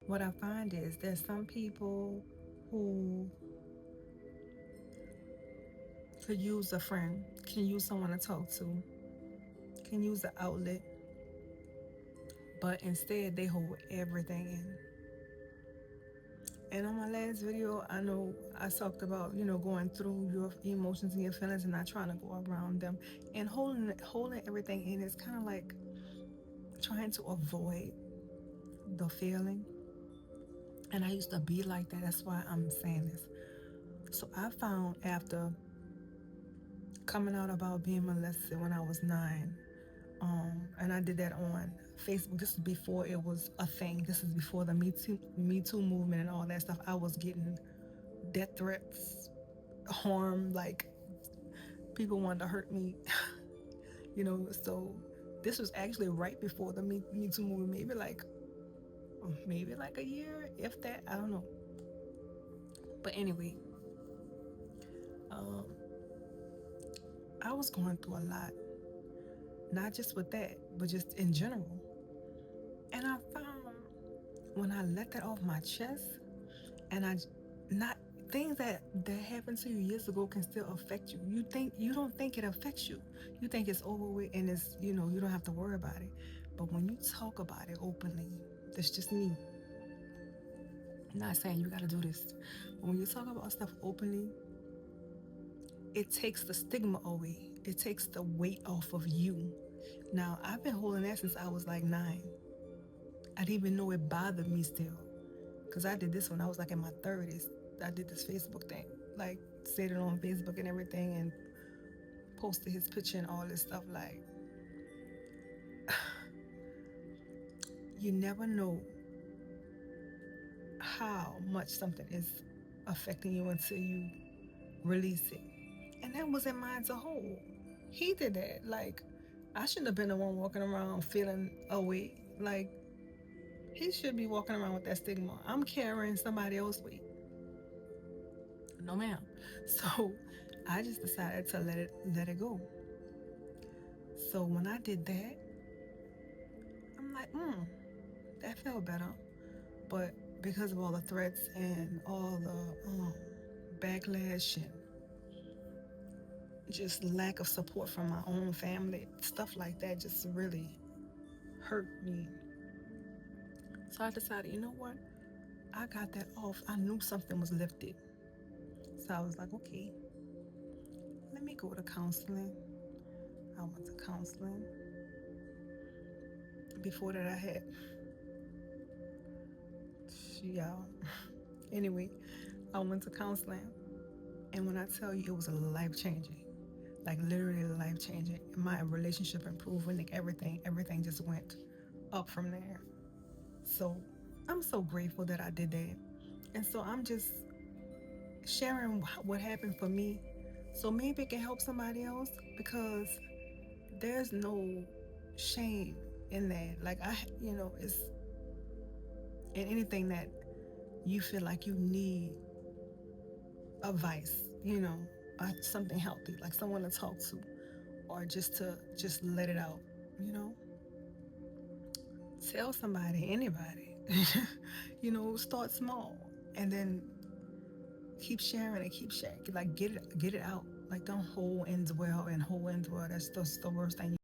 what I find is there's some people who could use a friend, can use someone to talk to, can use the outlet, but instead they hold everything in. And on my last video, I know I talked about, going through your emotions and your feelings and not trying to go around them. And holding everything in is kind of like trying to avoid the feeling. And I used to be like that. That's why I'm saying this. So I found after coming out about being molested when I was 9, and I did that on Facebook. This is before it was a thing. This is before the Me Too movement and all that stuff. I was getting death threats, harm, like people wanted to hurt me, So this was actually right before the Me Too movement, maybe like a year, if that. I don't know. But anyway, um, I was going through a lot, not just with that, but just in general. And I found when I let that off my chest, and I not things that happened to you years ago can still affect you. You don't think it affects you. You think it's over with and it's you don't have to worry about it. But when you talk about it openly, that's just me. I'm not saying you got to do this. But when you talk about stuff openly, it takes the stigma away. It takes the weight off of you. Now, I've been holding that since I was like 9. I didn't even know it bothered me still. Because I did this when I was like in my 30s. I did this Facebook thing. Like, said it on Facebook and everything and posted his picture and all this stuff. Like, you never know how much something is affecting you until you release it. And that wasn't mine to hold. He did that. Like, I shouldn't have been the one walking around feeling away. Like, he should be walking around with that stigma. I'm carrying somebody else's weight. No, ma'am. So I just decided to let it go. So when I did that, I'm like, that felt better. But because of all the threats and all the backlash and just lack of support from my own family, stuff like that just really hurt me. So I decided, you know what? I got that off. I knew something was lifted. So I was like, okay, let me go to counseling. I went to counseling. Before that, I had, y'all. Anyway, I went to counseling. And when I tell you it was life changing, like literally life changing, my relationship improved, like everything just went up from there. So I'm so grateful that I did that. And so I'm just sharing what happened for me. So maybe it can help somebody else because there's no shame in that. Like it's in anything that you feel like you need advice, something healthy, like someone to talk to, or just let it out, you know. Tell somebody, anybody, start small, and then keep sharing, like get it out. Like don't hold and dwell and hold and dwell. That's the worst thing